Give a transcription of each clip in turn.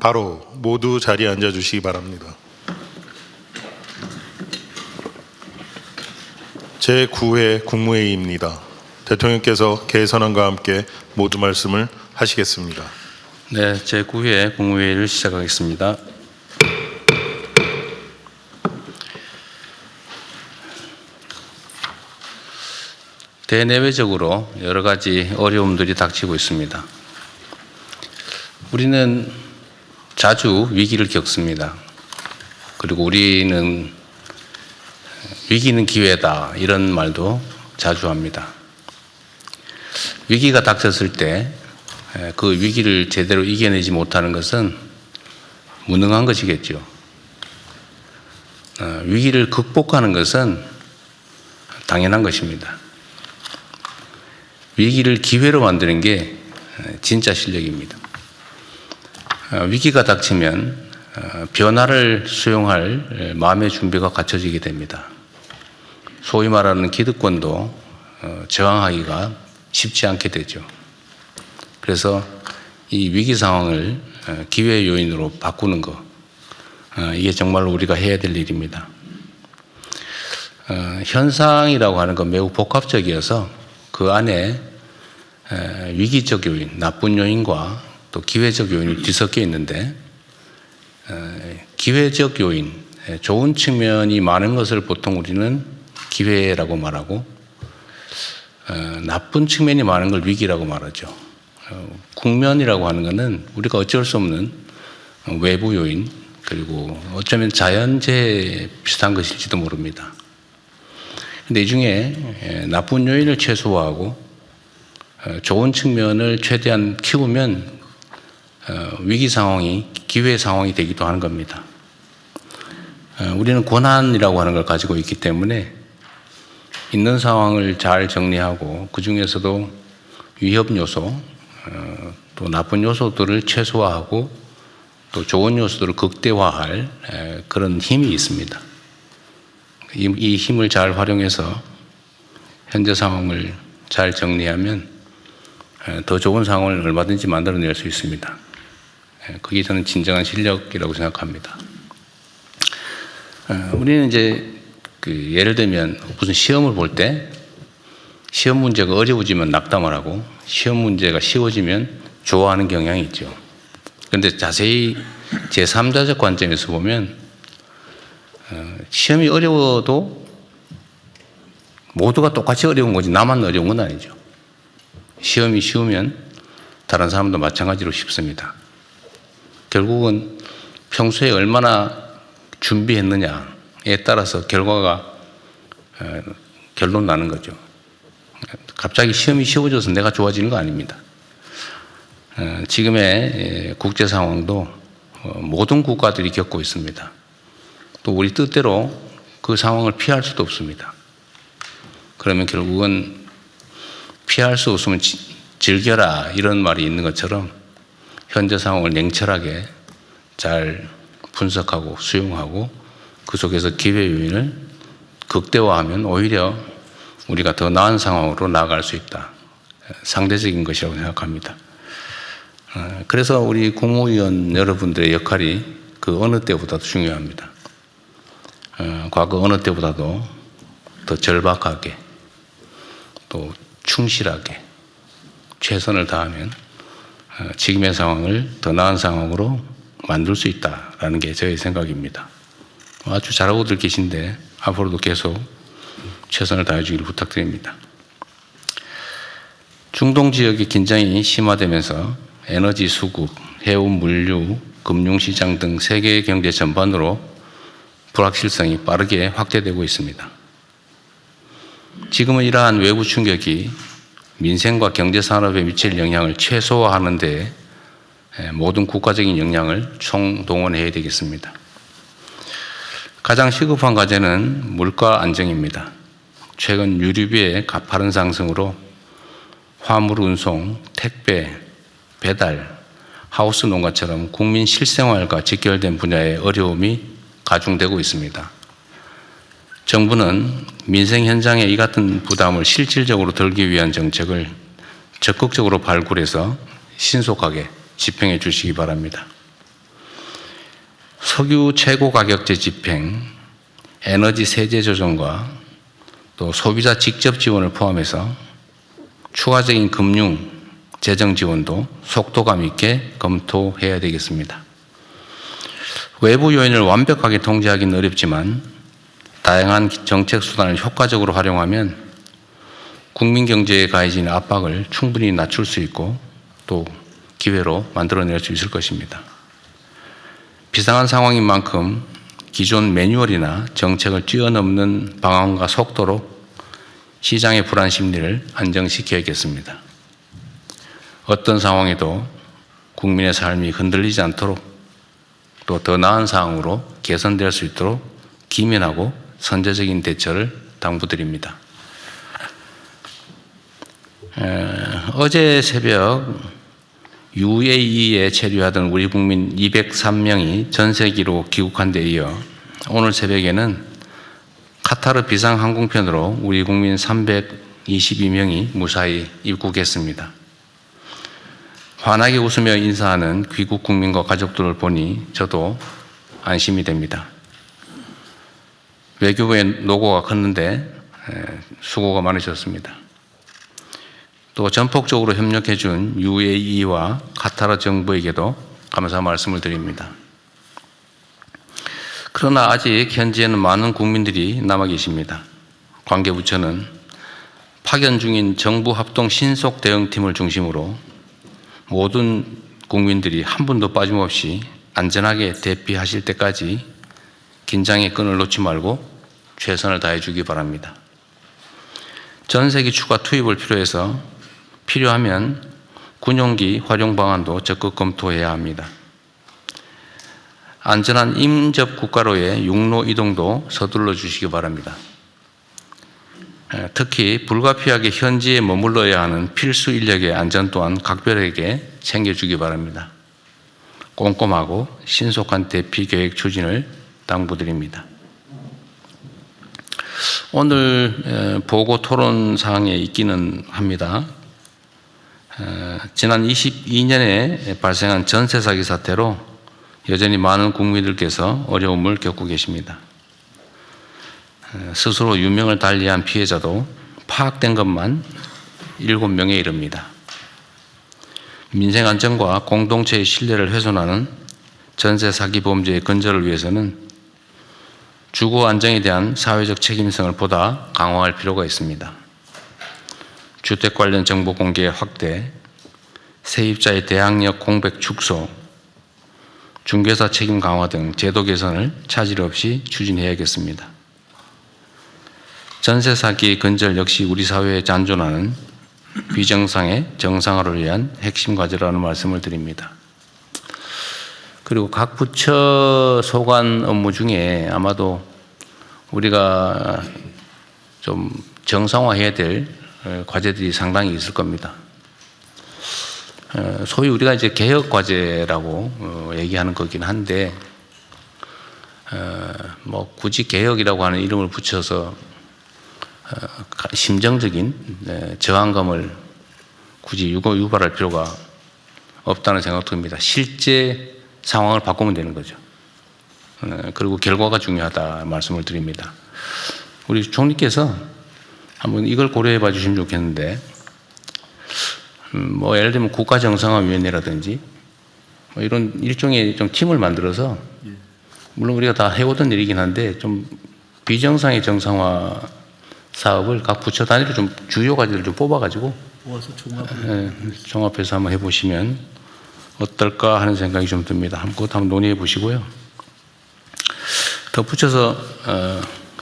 바로 모두 자리에 앉아 주시기 바랍니다. 제9회 국무회의입니다. 대통령께서 개선안과 함께 모두 말씀을 하시겠습니다. 네, 제9회 국무회의를 시작하겠습니다. 대내외적으로 여러 가지 어려움들이 닥치고 있습니다. 우리는 자주 위기를 겪습니다. 그리고 우리는 위기는 기회다, 이런 말도 자주 합니다. 위기가 닥쳤을 때 그 위기를 제대로 이겨내지 못하는 것은 무능한 것이겠죠. 위기를 극복하는 것은 당연한 것입니다. 위기를 기회로 만드는 게 진짜 실력입니다. 위기가 닥치면 변화를 수용할 마음의 준비가 갖춰지게 됩니다. 소위 말하는 기득권도 저항하기가 쉽지 않게 되죠. 그래서 이 위기 상황을 기회의 요인으로 바꾸는 것, 이게 정말로 우리가 해야 될 일입니다. 현상이라고 하는 건 매우 복합적이어서 그 안에 위기적 요인, 나쁜 요인과 또 기회적 요인이 뒤섞여 있는데, 기회적 요인, 좋은 측면이 많은 것을 보통 우리는 기회라고 말하고, 나쁜 측면이 많은 걸 위기라고 말하죠. 국면이라고 하는 것은 우리가 어쩔 수 없는 외부 요인, 그리고 어쩌면 자연재해 비슷한 것일지도 모릅니다. 근데 이 중에 나쁜 요인을 최소화하고 좋은 측면을 최대한 키우면 위기 상황이 기회 상황이 되기도 하는 겁니다. 우리는 권한이라고 하는 걸 가지고 있기 때문에 있는 상황을 잘 정리하고 그 중에서도 위협 요소, 또 나쁜 요소들을 최소화하고 또 좋은 요소들을 극대화할 그런 힘이 있습니다. 이 힘을 잘 활용해서 현재 상황을 잘 정리하면 더 좋은 상황을 얼마든지 만들어낼 수 있습니다. 그게 저는 진정한 실력이라고 생각합니다. 우리는 이제 예를 들면 무슨 시험을 볼 때 시험 문제가 어려워지면 낙담을 하고 시험 문제가 쉬워지면 좋아하는 경향이 있죠. 그런데 자세히 제3자적 관점에서 보면 시험이 어려워도 모두가 똑같이 어려운 거지 나만 어려운 건 아니죠. 시험이 쉬우면 다른 사람도 마찬가지로 쉽습니다. 결국은 평소에 얼마나 준비했느냐에 따라서 결과가 결론 나는 거죠. 갑자기 시험이 쉬워져서 내가 좋아지는 거 아닙니다. 지금의 국제 상황도 모든 국가들이 겪고 있습니다. 또 우리 뜻대로 그 상황을 피할 수도 없습니다. 그러면 결국은 피할 수 없으면 즐겨라, 이런 말이 있는 것처럼 현재 상황을 냉철하게 잘 분석하고 수용하고 그 속에서 기회 요인을 극대화하면 오히려 우리가 더 나은 상황으로 나아갈 수 있다. 상대적인 것이라고 생각합니다. 그래서 우리 국무위원 여러분들의 역할이 그 어느 때보다도 중요합니다. 과거 어느 때보다도 더 절박하게 또 충실하게 최선을 다하면 지금의 상황을 더 나은 상황으로 만들 수 있다라는 게 저의 생각입니다. 아주 잘하고들 계신데 앞으로도 계속 최선을 다해 주기를 부탁드립니다. 중동 지역의 긴장이 심화되면서 에너지 수급, 해운 물류, 금융시장 등 세계 경제 전반으로 불확실성이 빠르게 확대되고 있습니다. 지금은 이러한 외부 충격이 민생과 경제산업에 미칠 영향을 최소화하는 데 모든 국가적인 역량을 총동원해야 되겠습니다. 가장 시급한 과제는 물가 안정입니다. 최근 유류비의 가파른 상승으로 화물 운송, 택배, 배달, 하우스 농가처럼 국민 실생활과 직결된 분야의 어려움이 가중되고 있습니다. 정부는 민생 현장에 이 같은 부담을 실질적으로 덜기 위한 정책을 적극적으로 발굴해서 신속하게 집행해 주시기 바랍니다. 석유 최고 가격제 집행, 에너지 세제 조정과 또 소비자 직접 지원을 포함해서 추가적인 금융, 재정 지원도 속도감 있게 검토해야 되겠습니다. 외부 요인을 완벽하게 통제하기는 어렵지만 다양한 정책 수단을 효과적으로 활용하면 국민 경제에 가해진 압박을 충분히 낮출 수 있고 또 기회로 만들어낼 수 있을 것입니다. 비상한 상황인 만큼 기존 매뉴얼이나 정책을 뛰어넘는 방안과 속도로 시장의 불안 심리를 안정시켜야겠습니다. 어떤 상황에도 국민의 삶이 흔들리지 않도록 또 더 나은 상황으로 개선될 수 있도록 기민하고 선제적인 대처를 당부드립니다. 어제 새벽 UAE에 체류하던 우리 국민 203명이 전세기로 귀국한 데 이어 오늘 새벽에는 카타르 비상항공편으로 우리 국민 322명이 무사히 입국했습니다. 환하게 웃으며 인사하는 귀국 국민과 가족들을 보니 저도 안심이 됩니다. 외교부의 노고가 컸는데 수고가 많으셨습니다. 또 전폭적으로 협력해 준 UAE와 카타르 정부에게도 감사 말씀을 드립니다. 그러나 아직 현지에는 많은 국민들이 남아 계십니다. 관계부처는 파견 중인 정부 합동 신속 대응팀을 중심으로 모든 국민들이 한 분도 빠짐없이 안전하게 대피하실 때까지 긴장의 끈을 놓지 말고 최선을 다해 주기 바랍니다. 전세기 추가 투입을 필요하면 군용기 활용 방안도 적극 검토해야 합니다. 안전한 임접 국가로의 육로 이동도 서둘러 주시기 바랍니다. 특히 불가피하게 현지에 머물러야 하는 필수 인력의 안전 또한 각별하게 챙겨주기 바랍니다. 꼼꼼하고 신속한 대피 계획 추진을 당부드립니다. 오늘 보고 토론 사항에 있기는 합니다. 지난 22년에 발생한 전세 사기 사태로 여전히 많은 국민들께서 어려움을 겪고 계십니다. 스스로 유명을 달리한 피해자도 파악된 것만 7명에 이릅니다. 민생 안전과 공동체의 신뢰를 훼손하는 전세 사기 범죄의 근절을 위해서는 주거 안정에 대한 사회적 책임성을 보다 강화할 필요가 있습니다. 주택 관련 정보 공개 확대, 세입자의 대항력 공백 축소, 중개사 책임 강화 등 제도 개선을 차질 없이 추진해야겠습니다. 전세 사기 근절 역시 우리 사회에 잔존하는 비정상의 정상화를 위한 핵심 과제라는 말씀을 드립니다. 그리고 각 부처 소관 업무 중에 아마도 우리가 좀 정상화해야 될 과제들이 상당히 있을 겁니다. 소위 우리가 이제 개혁 과제라고 얘기하는 거긴 한데, 뭐 굳이 개혁이라고 하는 이름을 붙여서 심정적인 저항감을 굳이 유발할 필요가 없다는 생각이 듭니다. 실제 상황을 바꾸면 되는 거죠. 그리고 결과가 중요하다 말씀을 드립니다. 우리 총리께서 한번 이걸 고려해 봐 주시면 좋겠는데, 뭐 예를 들면 국가정상화위원회라든지 뭐 이런 일종의 좀 팀을 만들어서, 물론 우리가 다 해오던 일이긴 한데 좀 비정상의 정상화 사업을 각 부처 단위로 좀 주요 과제를 좀 뽑아가지고 모아서 종합해서 한번 해보시면 어떨까 하는 생각이 좀 듭니다. 그것도 한번 논의해 보시고요. 덧붙여서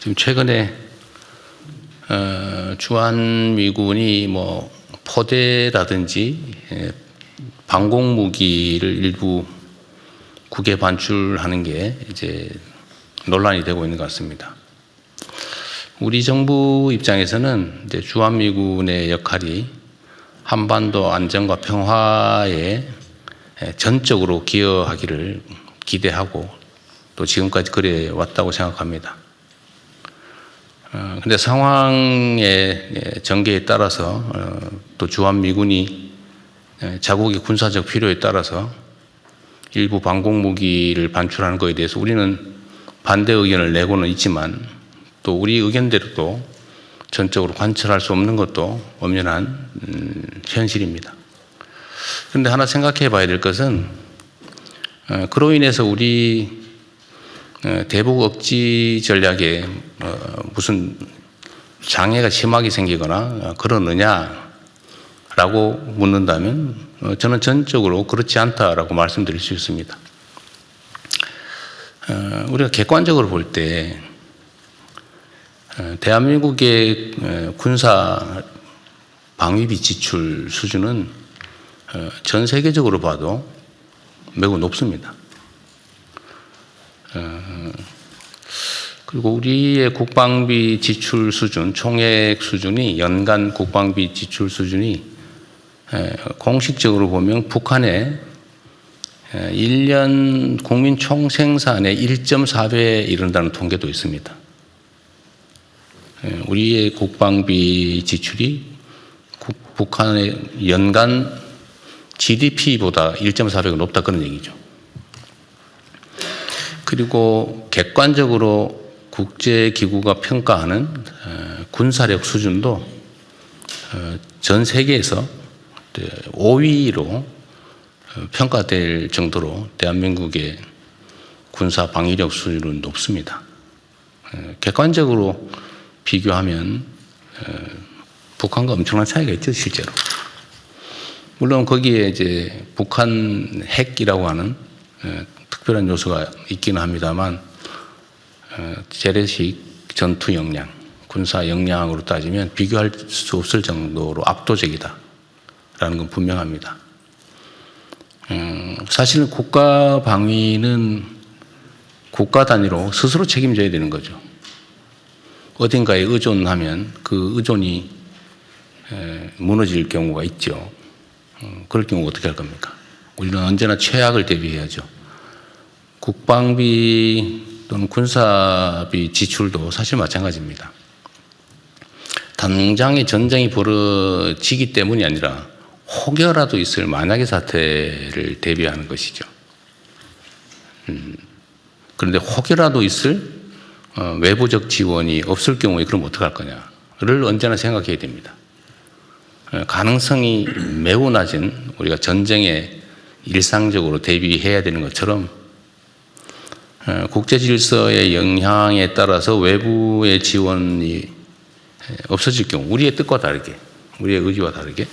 지금 최근에 주한미군이 뭐 포대라든지 방공무기를 일부 국외 반출하는 게 이제 논란이 되고 있는 것 같습니다. 우리 정부 입장에서는 이제 주한미군의 역할이 한반도 안정과 평화에 전적으로 기여하기를 기대하고 또 지금까지 그래 왔다고 생각합니다. 그런데 상황의 전개에 따라서 또 주한미군이 자국의 군사적 필요에 따라서 일부 방공무기를 반출하는 것에 대해서 우리는 반대 의견을 내고는 있지만 또 우리 의견대로도 전적으로 관철할 수 없는 것도 엄연한 현실입니다. 그런데 하나 생각해 봐야 될 것은 그로 인해서 우리 대북 억지 전략에 무슨 장애가 심하게 생기거나 그러느냐라고 묻는다면 저는 전적으로 그렇지 않다라고 말씀드릴 수 있습니다. 우리가 객관적으로 볼 때 대한민국의 군사 방위비 지출 수준은 전 세계적으로 봐도 매우 높습니다. 그리고 우리의 국방비 지출 수준, 총액 수준이 연간 국방비 지출 수준이 공식적으로 보면 북한의 1년 국민 총생산의 1.4배에 이른다는 통계도 있습니다. 우리의 국방비 지출이 북한의 연간 GDP보다 1.4배가 높다 그런 얘기죠. 그리고 객관적으로 국제기구가 평가하는 군사력 수준도 전 세계에서 5위로 평가될 정도로 대한민국의 군사 방위력 수준은 높습니다. 객관적으로 비교하면 북한과 엄청난 차이가 있죠, 실제로. 물론 거기에 이제 북한 핵이라고 하는 특별한 요소가 있기는 합니다만 재래식 전투 역량, 군사 역량으로 따지면 비교할 수 없을 정도로 압도적이다라는 건 분명합니다. 사실은 국가 방위는 국가 단위로 스스로 책임져야 되는 거죠. 어딘가에 의존하면 그 의존이 무너질 경우가 있죠. 그럴 경우 어떻게 할 겁니까? 우리는 언제나 최악을 대비해야죠. 국방비 또는 군사비 지출도 사실 마찬가지입니다. 당장의 전쟁이 벌어지기 때문이 아니라 혹여라도 있을 만약의 사태를 대비하는 것이죠. 그런데 혹여라도 있을 외부적 지원이 없을 경우에 그럼 어떻게 할 거냐를 언제나 생각해야 됩니다. 가능성이 매우 낮은 우리가 전쟁에 일상적으로 대비해야 되는 것처럼 국제 질서의 영향에 따라서 외부의 지원이 없어질 경우 우리의 뜻과 다르게 우리의 의지와 다르게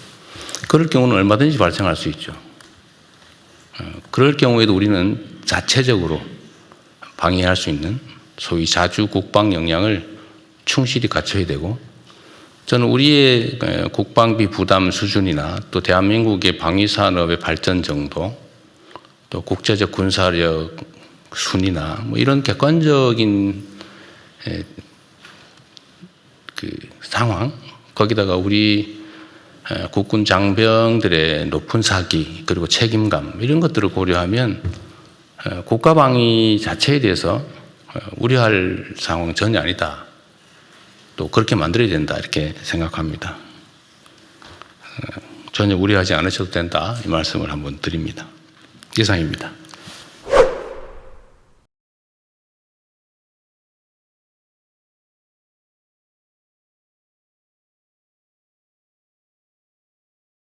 그럴 경우는 얼마든지 발생할 수 있죠. 그럴 경우에도 우리는 자체적으로 방해할 수 있는 소위 자주 국방 역량을 충실히 갖춰야 되고 저는 우리의 국방비 부담 수준이나 또 대한민국의 방위산업의 발전 정도 또 국제적 군사력 순위나 뭐 이런 객관적인 그 상황 거기다가 우리 국군 장병들의 높은 사기 그리고 책임감 이런 것들을 고려하면 국가방위 자체에 대해서 우려할 상황은 전혀 아니다. 또 그렇게 만들어야 된다 이렇게 생각합니다. 전혀 우려하지 않으셔도 된다 이 말씀을 한번 드립니다. 이상입니다.